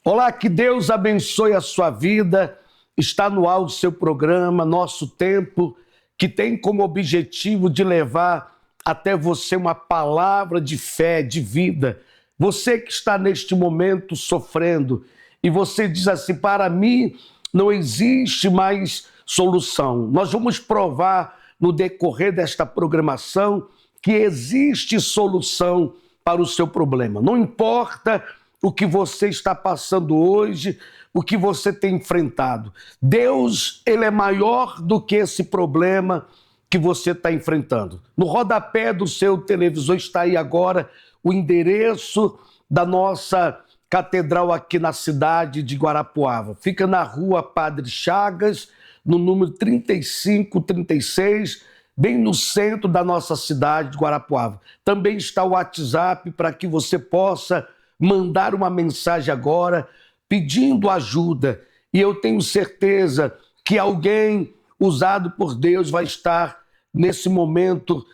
Olá, que Deus abençoe a sua vida. Está no ar o seu programa, Nosso Tempo, que tem como objetivo de levar até você uma palavra de fé, de vida. Você que está neste momento sofrendo e você diz assim: para mim não existe mais solução. Nós vamos provar no decorrer desta programação que existe solução para o seu problema. Não importa o que você está passando hoje, o que você tem enfrentado. Deus, ele é maior do que esse problema que você está enfrentando. No rodapé do seu televisor está aí agora o endereço da nossa catedral aqui na cidade de Guarapuava. Fica na rua Padre Chagas, no número 3536, bem no centro da nossa cidade de Guarapuava. Também está o WhatsApp para que você possa mandar uma mensagem agora pedindo ajuda. E eu tenho certeza que alguém usado por Deus vai estar nesse momento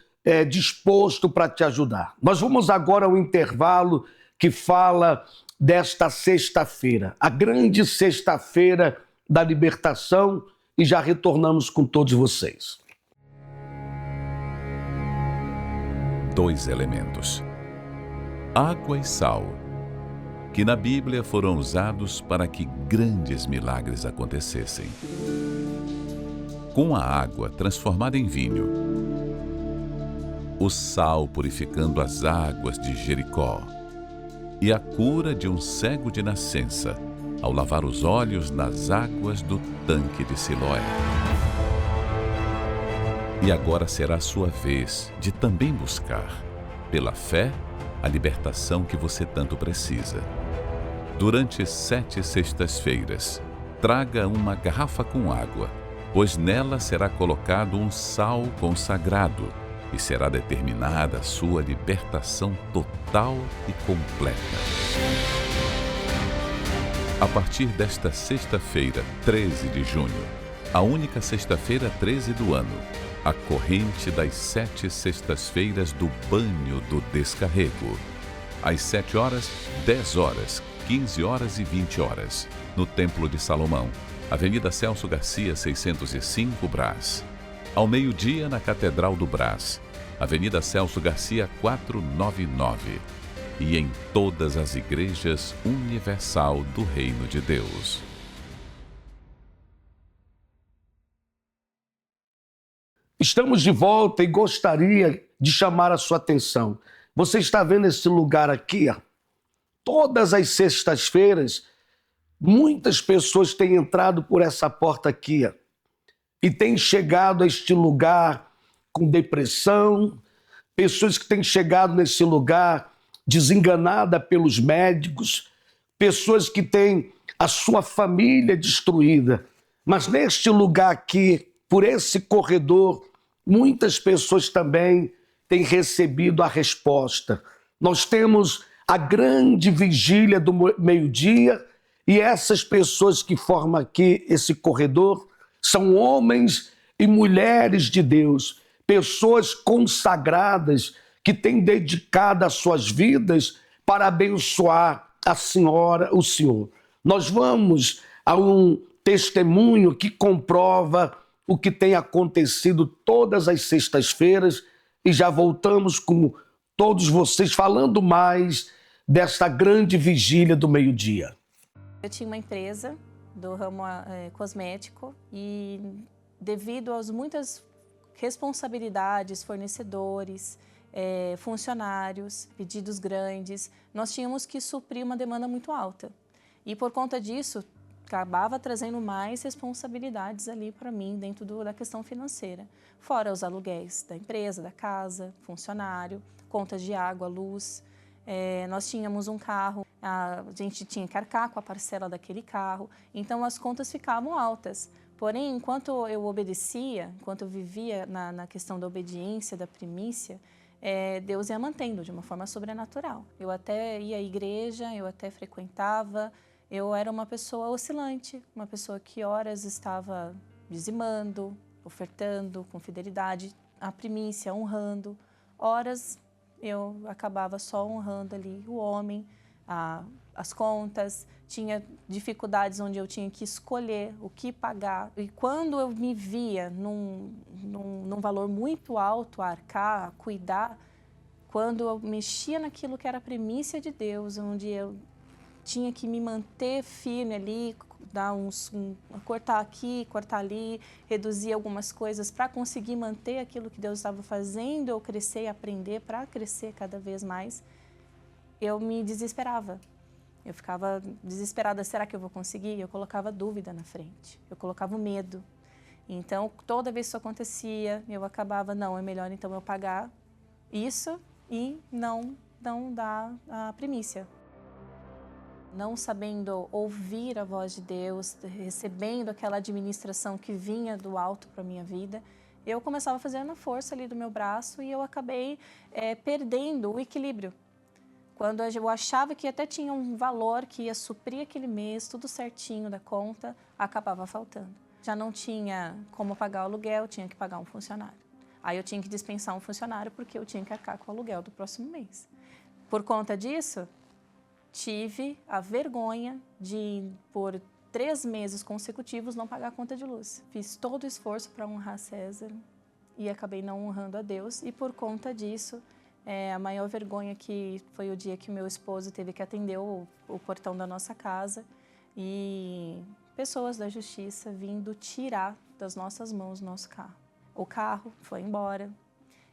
disposto para te ajudar. Nós vamos agora ao intervalo que fala desta sexta-feira, a grande sexta-feira da libertação, e já retornamos com todos vocês. Dois elementos, água e sal, que na Bíblia foram usados para que grandes milagres acontecessem. Com a água transformada em vinho, o sal purificando as águas de Jericó e a cura de um cego de nascença ao lavar os olhos nas águas do tanque de Siloé. E agora será a sua vez de também buscar, pela fé, a libertação que você tanto precisa. Durante 7 sextas-feiras, traga uma garrafa com água, pois nela será colocado um sal consagrado e será determinada a sua libertação total e completa. A partir desta sexta-feira, 13 de junho, a única sexta-feira 13 do ano, a corrente das 7 sextas-feiras do banho do descarrego. Às 7 horas, 10 horas, 15 horas e 20 horas, no Templo de Salomão, Avenida Celso Garcia, 605, Brás. Ao meio-dia, na Catedral do Brás, Avenida Celso Garcia, 499. E em todas as igrejas universal do Reino de Deus. Estamos de volta e gostaria de chamar a sua atenção. Você está vendo esse lugar aqui? Ó? Todas as sextas-feiras, muitas pessoas têm entrado por essa porta aqui, ó, e têm chegado a este lugar com depressão, pessoas que têm chegado nesse lugar desenganada pelos médicos, pessoas que têm a sua família destruída. Mas neste lugar aqui, por esse corredor, muitas pessoas também têm recebido a resposta. Nós temos a grande vigília do meio-dia e essas pessoas que formam aqui esse corredor são homens e mulheres de Deus, pessoas consagradas que têm dedicado as suas vidas para abençoar a senhora, o senhor. Nós vamos a um testemunho que comprova o que tem acontecido todas as sextas-feiras e já voltamos com todos vocês falando mais desta grande vigília do meio-dia. Eu tinha uma empresa do ramo cosmético e devido às muitas responsabilidades, fornecedores, funcionários, pedidos grandes, nós tínhamos que suprir uma demanda muito alta. E por conta disso, acabava trazendo mais responsabilidades ali para mim dentro da questão financeira. Fora os aluguéis da empresa, da casa, funcionário, contas de água, luz. Nós tínhamos um carro, a gente tinha que arcar com a parcela daquele carro, então as contas ficavam altas. Porém, enquanto eu obedecia, enquanto eu vivia na questão da obediência, da primícia, Deus ia mantendo de uma forma sobrenatural. Eu até ia à igreja, eu até frequentava, eu era uma pessoa oscilante, uma pessoa que horas estava dizimando, ofertando com fidelidade, a primícia, honrando. Horas eu acabava só honrando ali o homem, as contas, tinha dificuldades onde eu tinha que escolher o que pagar. E quando eu me via num valor muito alto a arcar, a cuidar, quando eu mexia naquilo que era a primícia de Deus, onde eu tinha que me manter firme ali, cortar aqui, cortar ali, reduzir algumas coisas para conseguir manter aquilo que Deus estava fazendo, eu crescer e aprender para crescer cada vez mais, eu me desesperava. Eu ficava desesperada, será que eu vou conseguir? Eu colocava dúvida na frente, eu colocava o medo. Então, toda vez que isso acontecia, eu acabava, não, é melhor então eu pagar isso e não dar a primícia. Não sabendo ouvir a voz de Deus, recebendo aquela administração que vinha do alto para a minha vida, eu começava a fazer na força ali do meu braço e eu acabei perdendo o equilíbrio. Quando eu achava que até tinha um valor que ia suprir aquele mês, tudo certinho da conta, acabava faltando. Já não tinha como pagar o aluguel, tinha que pagar um funcionário. Aí eu tinha que dispensar um funcionário porque eu tinha que arcar com o aluguel do próximo mês. Por conta disso, tive a vergonha de, por 3 meses consecutivos, não pagar a conta de luz. Fiz todo o esforço para honrar César e acabei não honrando a Deus. E por conta disso, a maior vergonha que foi o dia que meu esposo teve que atender o portão da nossa casa e pessoas da justiça vindo tirar das nossas mãos o nosso carro. O carro foi embora.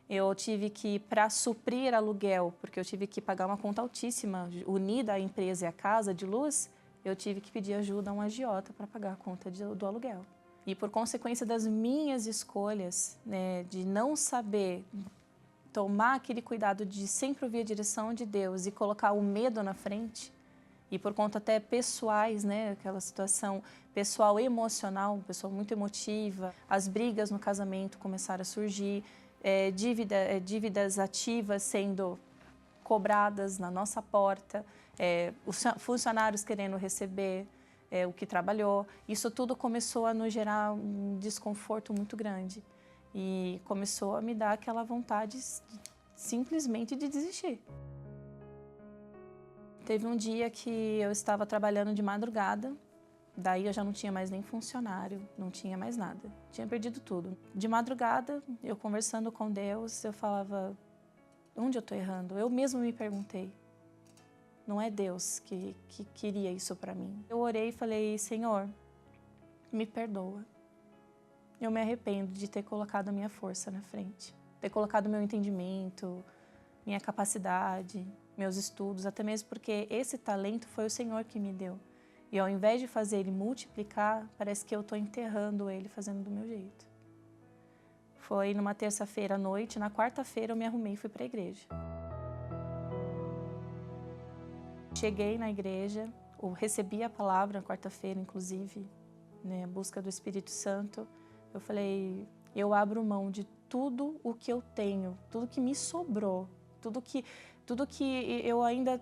Eu tive que, para suprir aluguel, porque eu tive que pagar uma conta altíssima, unida à empresa e à casa de luz, eu tive que pedir ajuda a um agiota para pagar a conta do aluguel. E por consequência das minhas escolhas, né, de não saber tomar aquele cuidado de sempre ouvir a direção de Deus e colocar o medo na frente, e por conta até pessoais, né, aquela situação pessoal emocional, pessoa muito emotiva, as brigas no casamento começaram a surgir, dívidas ativas sendo cobradas na nossa porta, os funcionários querendo receber o que trabalhou. Isso tudo começou a nos gerar um desconforto muito grande e começou a me dar aquela vontade simplesmente de desistir. Teve um dia que eu estava trabalhando de madrugada, daí eu já não tinha mais nem funcionário, não tinha mais nada, tinha perdido tudo. De madrugada, eu conversando com Deus, eu falava, onde eu estou errando? Eu mesmo me perguntei, não é Deus que queria isso para mim. Eu orei e falei, Senhor, me perdoa. Eu me arrependo de ter colocado a minha força na frente, ter colocado meu entendimento, minha capacidade, meus estudos, até mesmo porque esse talento foi o Senhor que me deu. E ao invés de fazer ele multiplicar, parece que eu estou enterrando ele fazendo do meu jeito. Foi numa terça-feira à noite, na quarta-feira eu me arrumei e fui para a igreja. Cheguei na igreja, eu recebi a palavra na quarta-feira, inclusive, né, a busca do Espírito Santo. Eu falei, eu abro mão de tudo o que eu tenho, tudo que me sobrou, tudo que eu ainda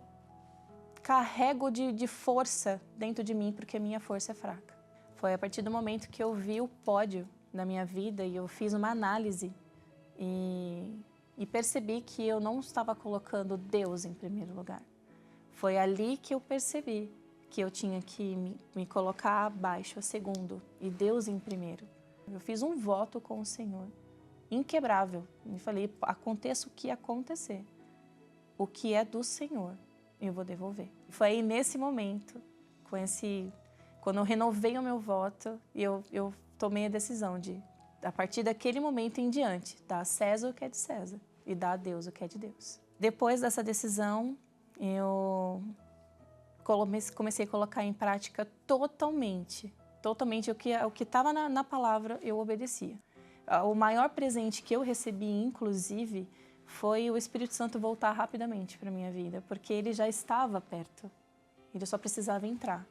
carrego de força dentro de mim, porque a minha força é fraca. Foi a partir do momento que eu vi o pódio na minha vida e eu fiz uma análise e percebi que eu não estava colocando Deus em primeiro lugar. Foi ali que eu percebi que eu tinha que me colocar abaixo, a segundo, e Deus em primeiro. Eu fiz um voto com o Senhor, inquebrável. Me falei, aconteça o que acontecer, o que é do Senhor, eu vou devolver. Foi aí nesse momento, quando eu renovei o meu voto, eu tomei a decisão de, a partir daquele momento em diante, dar a César o que é de César e dar a Deus o que é de Deus. Depois dessa decisão, eu comecei a colocar em prática totalmente o que estava na palavra, eu obedecia. O maior presente que eu recebi, inclusive, foi o Espírito Santo voltar rapidamente para a minha vida, porque ele já estava perto, ele só precisava entrar.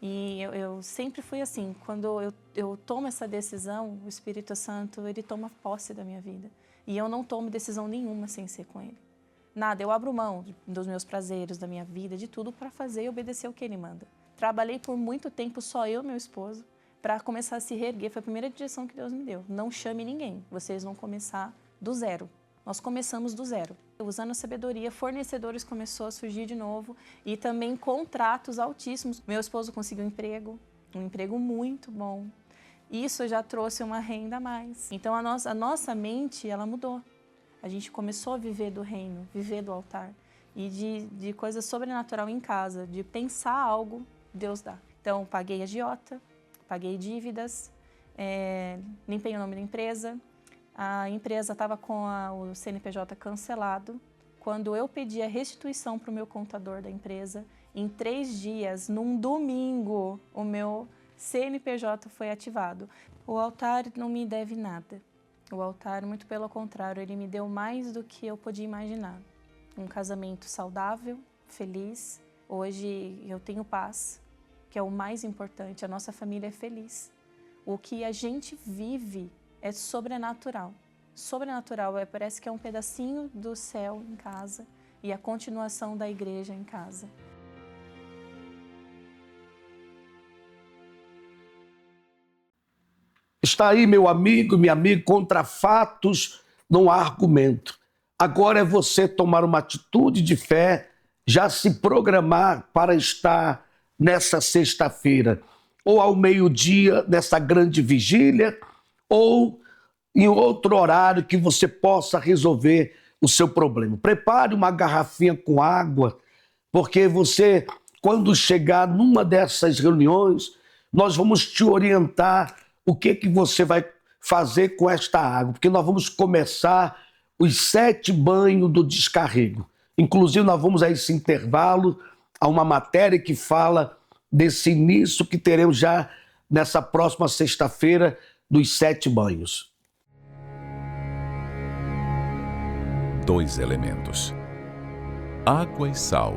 E eu sempre fui assim, quando eu tomo essa decisão, o Espírito Santo, ele toma posse da minha vida. E eu não tomo decisão nenhuma sem ser com ele. Nada, eu abro mão dos meus prazeres, da minha vida, de tudo para fazer e obedecer o que ele manda. Trabalhei por muito tempo, só eu e meu esposo, para começar a se reerguer. Foi a primeira direção que Deus me deu. Não chame ninguém, vocês vão começar do zero. nós começamos do zero. Usando a sabedoria, fornecedores começou a surgir de novo e também contratos altíssimos. Meu esposo conseguiu um emprego muito bom. Isso já trouxe uma renda a mais. Então a nossa mente, ela mudou. A gente começou a viver do reino, viver do altar. E de coisa sobrenatural em casa, de pensar algo, Deus dá. Então paguei agiota, paguei dívidas, limpei o nome da empresa. A empresa estava com o CNPJ cancelado. Quando eu pedi a restituição para o meu contador da empresa, em 3 dias, num domingo, o meu CNPJ foi ativado. O altar não me deve nada. O altar, muito pelo contrário, ele me deu mais do que eu podia imaginar. Um casamento saudável, feliz. Hoje eu tenho paz, que é o mais importante. A nossa família é feliz. O que a gente vive é sobrenatural. Sobrenatural, parece que é um pedacinho do céu em casa e a continuação da igreja em casa. Está aí, meu amigo, minha amiga, contra fatos não há argumento. Agora é você tomar uma atitude de fé, já se programar para estar nessa sexta-feira, ou ao meio-dia, nessa grande vigília, ou em outro horário que você possa resolver o seu problema. Prepare uma garrafinha com água, porque você, quando chegar numa dessas reuniões, nós vamos te orientar o que você vai fazer com esta água, porque nós vamos começar os 7 banhos do descarrego. Inclusive, nós vamos a esse intervalo, a uma matéria que fala desse início que teremos já nessa próxima sexta-feira dos 7 banhos. 2 elementos: água e sal,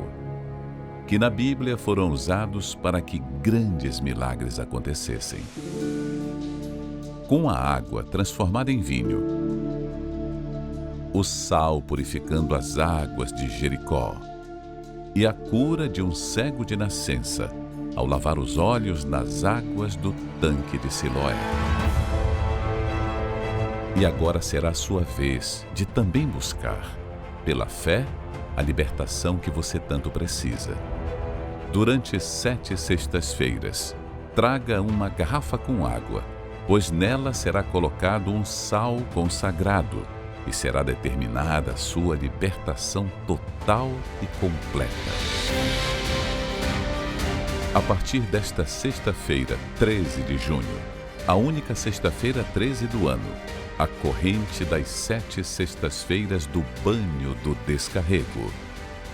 que na Bíblia foram usados para que grandes milagres acontecessem. Com a água transformada em vinho, o sal purificando as águas de Jericó e a cura de um cego de nascença ao lavar os olhos nas águas do tanque de Siloé. E agora será a sua vez de também buscar, pela fé, a libertação que você tanto precisa. Durante 7 sextas-feiras, traga uma garrafa com água, pois nela será colocado um sal consagrado e será determinada a sua libertação total e completa. A partir desta sexta-feira, 13 de junho, a única sexta-feira 13 do ano, a corrente das 7 sextas-feiras do banho do descarrego.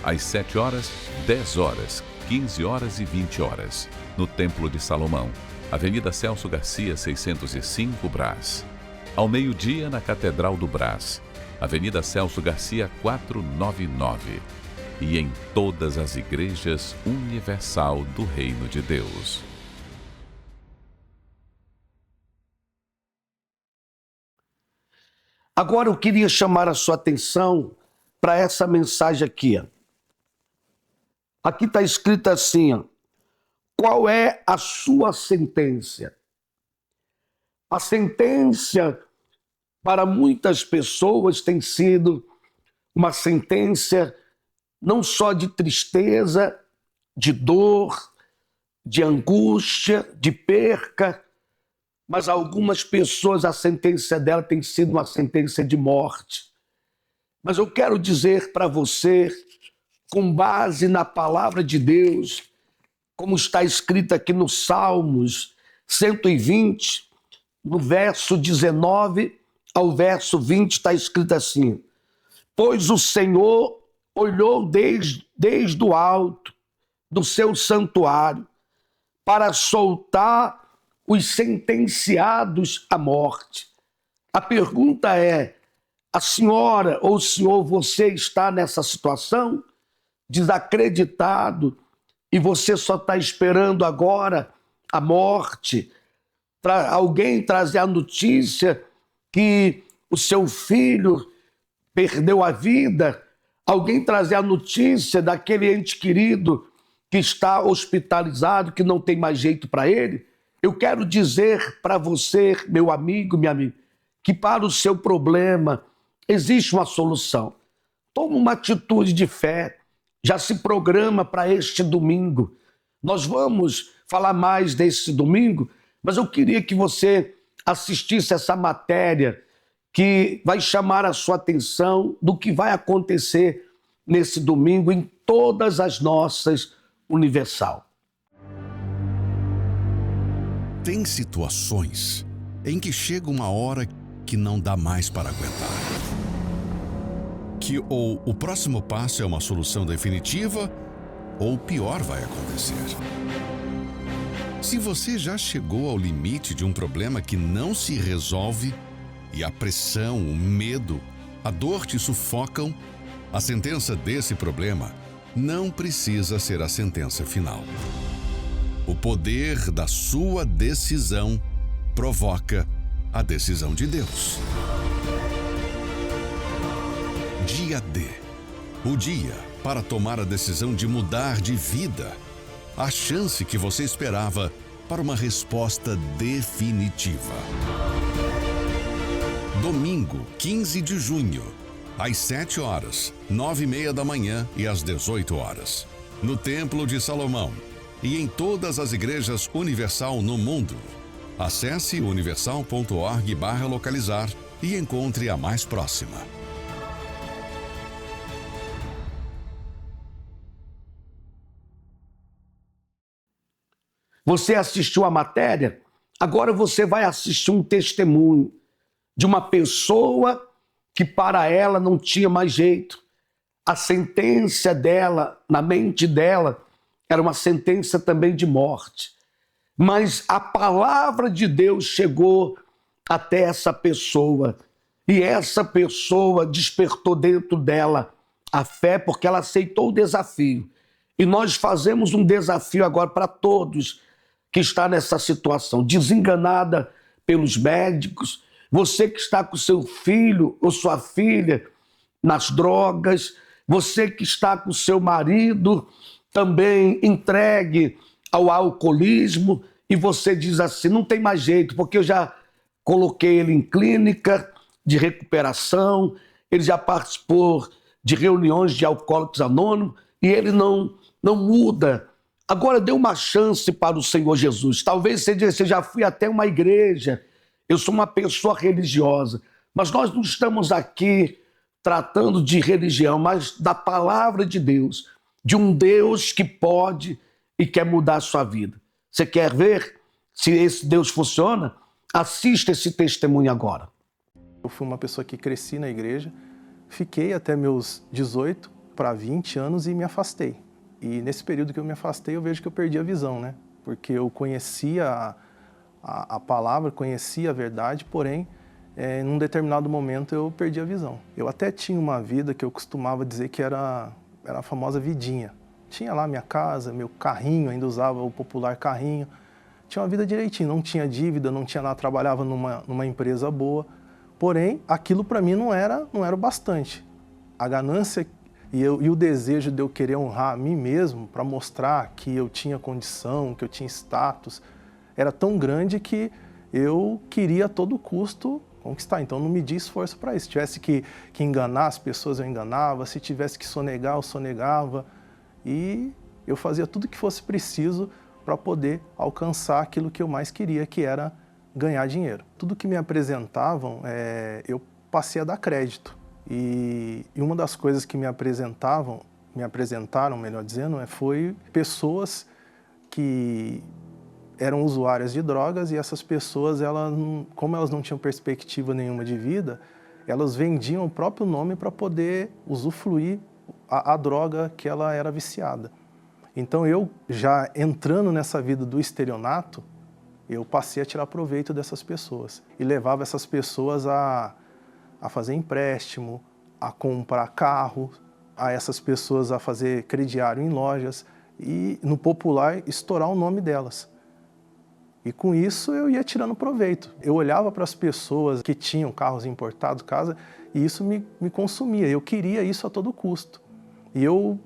Às 7 horas, 10 horas, 15 horas e 20 horas, no Templo de Salomão, Avenida Celso Garcia, 605, Brás. Ao meio-dia, na Catedral do Brás, Avenida Celso Garcia, 499. E em todas as igrejas universal do Reino de Deus. Agora eu queria chamar a sua atenção para essa mensagem aqui. Aqui está escrito assim: qual é a sua sentença? A sentença para muitas pessoas tem sido uma sentença não só de tristeza, de dor, de angústia, de perca, mas algumas pessoas a sentença dela tem sido uma sentença de morte. Mas eu quero dizer para você, com base na palavra de Deus, como está escrito aqui no Salmos 120, no verso 19 ao verso 20, está escrito assim: pois o Senhor olhou desde o alto do seu santuário para soltar os sentenciados à morte. A pergunta é: a senhora ou o senhor, você está nessa situação desacreditado e você só está esperando agora a morte, para alguém trazer a notícia que o seu filho perdeu a vida, alguém trazer a notícia daquele ente querido que está hospitalizado, que não tem mais jeito para ele? Eu quero dizer para você, meu amigo, minha amiga, que para o seu problema existe uma solução. Toma uma atitude de fé, já se programa para este domingo. Nós vamos falar mais desse domingo, mas eu queria que você assistisse essa matéria que vai chamar a sua atenção do que vai acontecer nesse domingo em todas as nossas Universal. Tem situações em que chega uma hora que não dá mais para aguentar. Que ou o próximo passo é uma solução definitiva, ou o pior vai acontecer. Se você já chegou ao limite de um problema que não se resolve, e a pressão, o medo, a dor te sufocam, a sentença desse problema não precisa ser a sentença final. O poder da sua decisão provoca a decisão de Deus. Dia D. O dia para tomar a decisão de mudar de vida. A chance que você esperava para uma resposta definitiva. Domingo, 15 de junho, às 7 horas, 9h30 da manhã e às 18 horas. No Templo de Salomão e em todas as igrejas Universal no mundo. Acesse universal.org/localizar e encontre a mais próxima. Você assistiu a matéria? Agora você vai assistir um testemunho de uma pessoa que para ela não tinha mais jeito. A sentença dela, na mente dela, era uma sentença também de morte. Mas a palavra de Deus chegou até essa pessoa. E essa pessoa despertou dentro dela a fé, porque ela aceitou o desafio. E nós fazemos um desafio agora para todos que estão nessa situação, desenganada pelos médicos, você que está com seu filho ou sua filha nas drogas, você que está com seu marido também entregue ao alcoolismo, e você diz assim, não tem mais jeito, porque eu já coloquei ele em clínica de recuperação, ele já participou de reuniões de alcoólicos anônimos e ele não muda. Agora dê uma chance para o Senhor Jesus. Talvez você diga, eu já fui até uma igreja, eu sou uma pessoa religiosa, mas nós não estamos aqui tratando de religião, mas da palavra de Deus, de um Deus que pode e quer mudar a sua vida. Você quer ver se esse Deus funciona? Assista esse testemunho agora. Eu fui uma pessoa que cresci na igreja, fiquei até meus 18 para 20 anos e me afastei. E nesse período que eu me afastei, eu vejo que eu perdi a visão, né? Porque eu conhecia a palavra, conhecia a verdade, porém, num determinado momento eu perdi a visão. Eu até tinha uma vida que eu costumava dizer que era a famosa vidinha. Tinha lá minha casa, meu carrinho, ainda usava o popular carrinho. Tinha uma vida direitinho, não tinha dívida, não tinha nada, trabalhava numa empresa boa. Porém, aquilo para mim não era o bastante. A ganância e o desejo de eu querer honrar a mim mesmo para mostrar que eu tinha condição, que eu tinha status, era tão grande que eu queria a todo custo conquistar. Então, não medi esforço para isso. Se tivesse que enganar as pessoas, eu enganava. Se tivesse que sonegar, eu sonegava. E eu fazia tudo que fosse preciso para poder alcançar aquilo que eu mais queria, que era ganhar dinheiro. Tudo que me apresentavam, eu passei a dar crédito. E uma das coisas que me apresentaram, melhor dizendo, foi pessoas que eram usuárias de drogas, e essas pessoas, como elas não tinham perspectiva nenhuma de vida, elas vendiam o próprio nome para poder usufruir a droga que ela era viciada. Então eu, já entrando nessa vida do estelionato, eu passei a tirar proveito dessas pessoas e levava essas pessoas a fazer empréstimo, a comprar carro, a essas pessoas a fazer crediário em lojas e, no popular, estourar o nome delas. E com isso eu ia tirando proveito. Eu olhava para as pessoas que tinham carros importados, casa, e isso me consumia. Eu queria isso a todo custo. E eu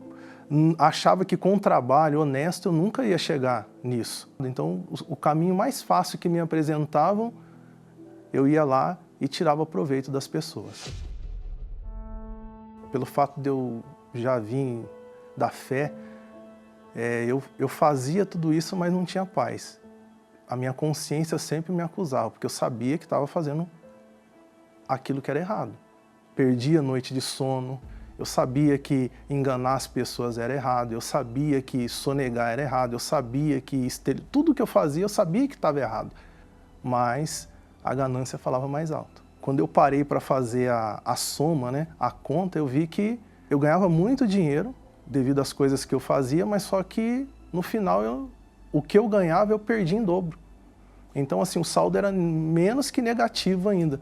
achava que com um trabalho honesto eu nunca ia chegar nisso. Então o caminho mais fácil que me apresentavam, eu ia lá e tirava proveito das pessoas. pelo fato de eu já vir da fé, eu fazia tudo isso, mas não tinha paz. A minha consciência sempre me acusava, porque eu sabia que estava fazendo aquilo que era errado. Perdia noite de sono, eu sabia que enganar as pessoas era errado, eu sabia que sonegar era errado, eu sabia que tudo que eu fazia, eu sabia que estava errado. Mas a ganância falava mais alto. Quando eu parei para fazer a soma, né, a conta, eu vi que eu ganhava muito dinheiro devido às coisas que eu fazia, mas só que no final o que eu ganhava eu perdi em dobro. Então assim, o saldo era menos que negativo ainda.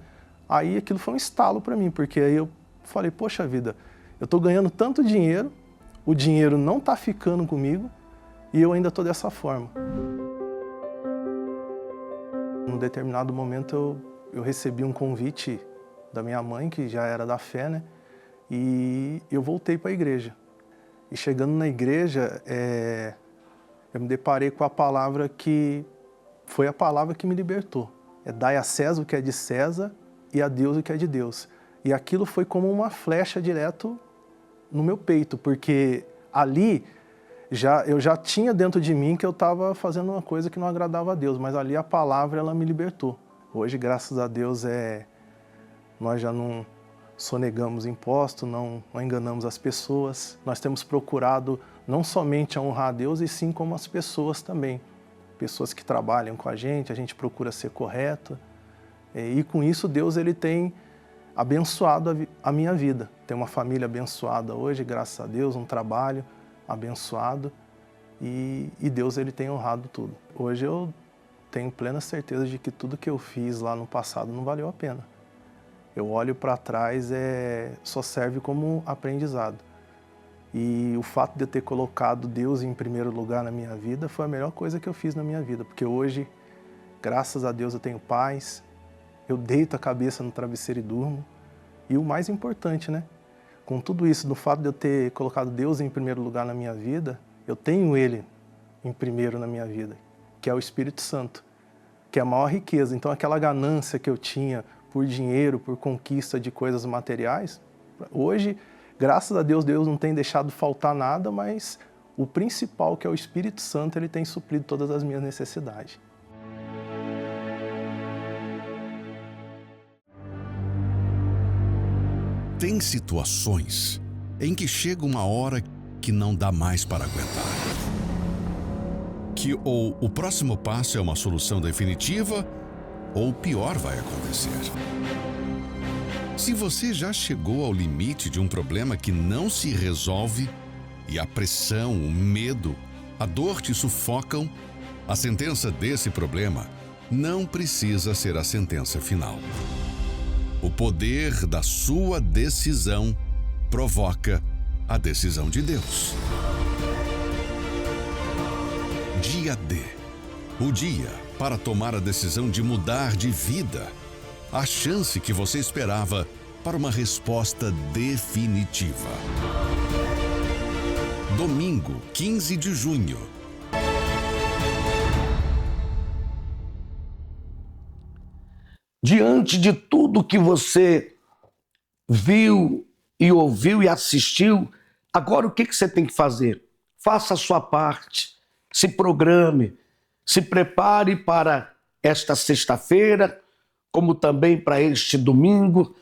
Aí aquilo foi um estalo para mim, porque aí eu falei, poxa vida, eu estou ganhando tanto dinheiro, o dinheiro não está ficando comigo e eu ainda estou dessa forma. Num determinado momento eu recebi um convite da minha mãe, que já era da fé, né? E eu voltei para a igreja. E chegando na igreja, eu me deparei com a palavra que foi a palavra que me libertou. Dai a César o que é de César e a Deus o que é de Deus. E aquilo foi como uma flecha direto no meu peito, porque ali eu já tinha dentro de mim que eu estava fazendo uma coisa que não agradava a Deus, mas ali a palavra ela me libertou. Hoje, graças a Deus, nós já não sonegamos imposto, não enganamos as pessoas. Nós temos procurado não somente a honrar a Deus, e sim como as pessoas também. Pessoas que trabalham com a gente procura ser correto. E com isso, Deus ele tem abençoado a minha vida. Tenho uma família abençoada hoje, graças a Deus, um trabalho abençoado. E Deus ele tem honrado tudo. Hoje eu tenho plena certeza de que tudo que eu fiz lá no passado não valeu a pena. Eu olho para trás, só serve como aprendizado. E o fato de eu ter colocado Deus em primeiro lugar na minha vida foi a melhor coisa que eu fiz na minha vida, porque hoje, graças a Deus, eu tenho paz, eu deito a cabeça no travesseiro e durmo. E o mais importante, né? Com tudo isso, no fato de eu ter colocado Deus em primeiro lugar na minha vida, eu tenho Ele em primeiro na minha vida, que é o Espírito Santo, que é a maior riqueza. Então aquela ganância que eu tinha por dinheiro, por conquista de coisas materiais, hoje, graças a Deus, Deus não tem deixado faltar nada, mas o principal, que é o Espírito Santo, ele tem suprido todas as minhas necessidades. Tem situações em que chega uma hora que não dá mais para aguentar. Que ou o próximo passo é uma solução definitiva, ou o pior vai acontecer. Se você já chegou ao limite de um problema que não se resolve, e a pressão, o medo, a dor te sufocam, a sentença desse problema não precisa ser a sentença final. O poder da sua decisão provoca a decisão de Deus. Dia D. O dia para tomar a decisão de mudar de vida. A chance que você esperava para uma resposta definitiva. Domingo, 15 de junho. Diante de tudo que você viu e ouviu e assistiu, agora o que você tem que fazer? Faça a sua parte, se programe, se prepare para esta sexta-feira, como também para este domingo,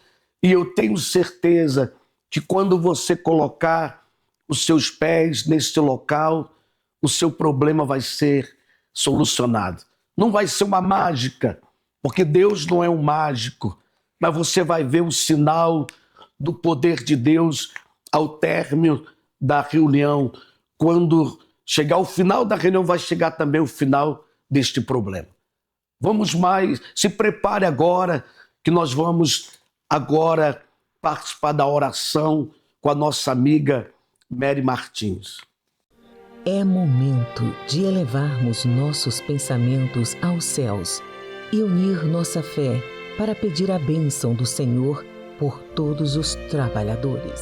e eu tenho certeza que quando você colocar os seus pés neste local, o seu problema vai ser solucionado. Não vai ser uma mágica, porque Deus não é um mágico, mas você vai ver o sinal do poder de Deus ao término da reunião. Quando chegar o final da reunião, vai chegar também o final deste problema. Vamos mais, se prepare agora, que nós vamos agora participar da oração com a nossa amiga Mary Martins. É momento de elevarmos nossos pensamentos aos céus e unir nossa fé para pedir a bênção do Senhor por todos os trabalhadores.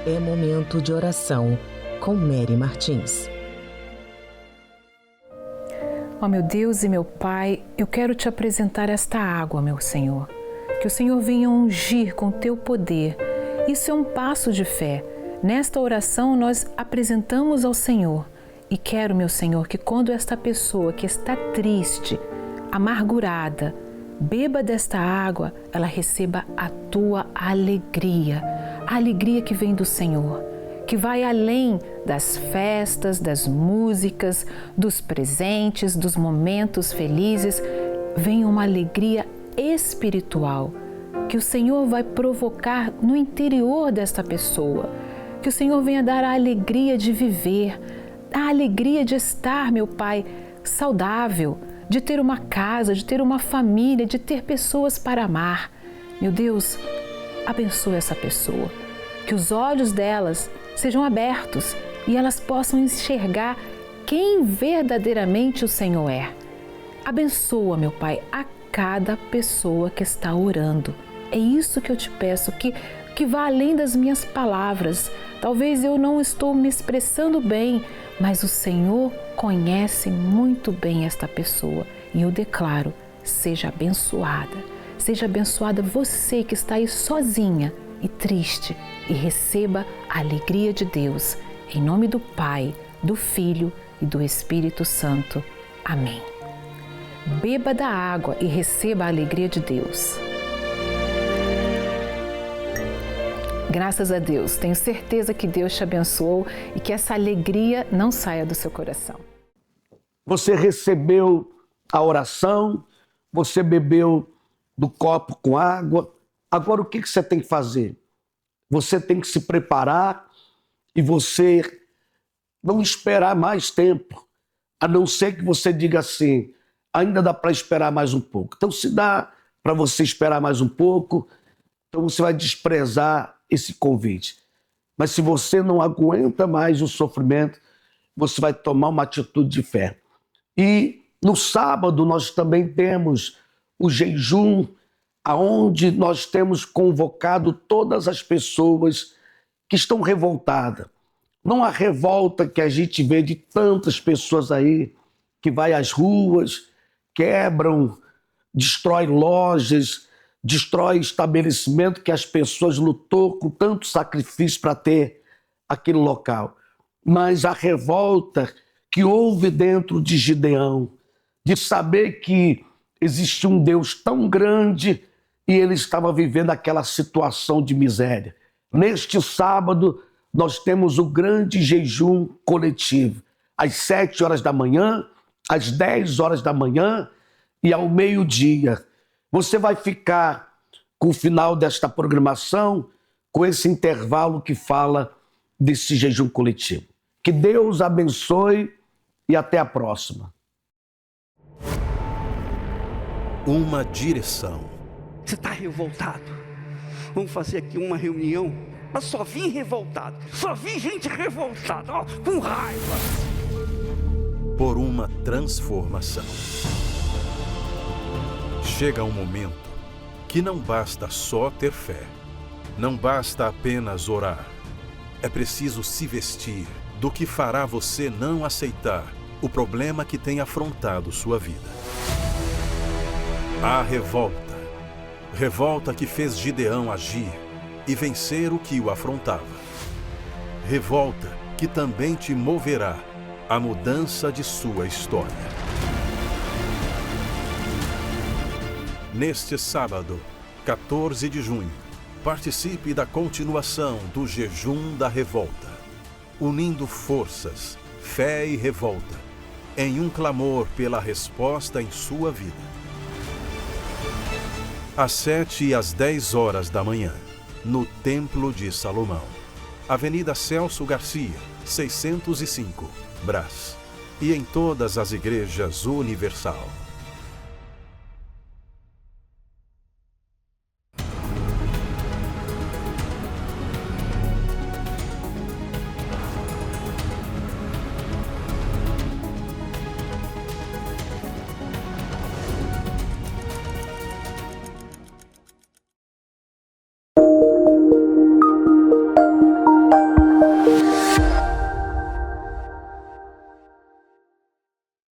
É momento de oração com Mary Martins. Ó meu Deus e meu Pai, eu quero te apresentar esta água, meu Senhor. Que o Senhor venha ungir com teu poder Isso é um passo de fé. Nesta oração nós apresentamos ao Senhor. E quero, meu Senhor, que quando esta pessoa que está triste, amargurada, beba desta água, ela receba a tua alegria. A alegria que vem do Senhor, que vai além das festas, das músicas, dos presentes, dos momentos felizes. Vem uma alegria espiritual que o Senhor vai provocar no interior desta pessoa. Que o Senhor venha dar a alegria de viver, a alegria de estar, meu Pai, saudável, de ter uma casa, de ter uma família, de ter pessoas para amar. Meu Deus, abençoa essa pessoa, que os olhos delas sejam abertos e elas possam enxergar quem verdadeiramente o Senhor é. Abençoa, meu Pai, a cada pessoa que está orando. É isso que eu te peço, que vá além das minhas palavras. Talvez eu não estou me expressando bem, mas o Senhor conhece muito bem esta pessoa. E eu declaro, seja abençoada. Seja abençoada você que está aí sozinha e triste e receba a alegria de Deus. Em nome do Pai, do Filho e do Espírito Santo. Amém. Beba da água e receba a alegria de Deus. Graças a Deus, tenho certeza que Deus te abençoou e que essa alegria não saia do seu coração. Você recebeu a oração, você bebeu do copo com água. Agora o que você tem que fazer? Você tem que se preparar e você não esperar mais tempo, a não ser que você diga assim, ainda dá para esperar mais um pouco. Então se dá para você esperar mais um pouco, então você vai desprezar esse convite. Mas se você não aguenta mais o sofrimento, você vai tomar uma atitude de fé. E no sábado nós também temos o jejum, aonde nós temos convocado todas as pessoas que estão revoltadas. Não a revolta que a gente vê de tantas pessoas aí, que vai às ruas, quebram, destrói lojas, destrói estabelecimento que as pessoas lutou com tanto sacrifício para ter aquele local. Mas a revolta que houve dentro de Gideão, de saber que existia um Deus tão grande e ele estava vivendo aquela situação de miséria. Neste sábado, nós temos o grande jejum coletivo, às 7 horas da manhã, às 10 horas da manhã e ao meio-dia. Você vai ficar com o final desta programação, com esse intervalo que fala desse jejum coletivo. Que Deus abençoe e até a próxima. Uma direção. Você está revoltado? Vamos fazer aqui uma reunião. Mas só vim revoltado. Só vi gente revoltada, ó, com raiva. Por uma transformação. Chega um momento que não basta só ter fé. Não basta apenas orar. É preciso se vestir do que fará você não aceitar o problema que tem afrontado sua vida. A revolta. Revolta que fez Gideão agir e vencer o que o afrontava. Revolta que também te moverá à mudança de sua história. Neste sábado, 14 de junho, participe da continuação do Jejum da Revolta, unindo forças, fé e revolta, em um clamor pela resposta em sua vida. Às 7 e às 10 horas da manhã, no Templo de Salomão, Avenida Celso Garcia, 605, Brás, e em todas as igrejas Universal.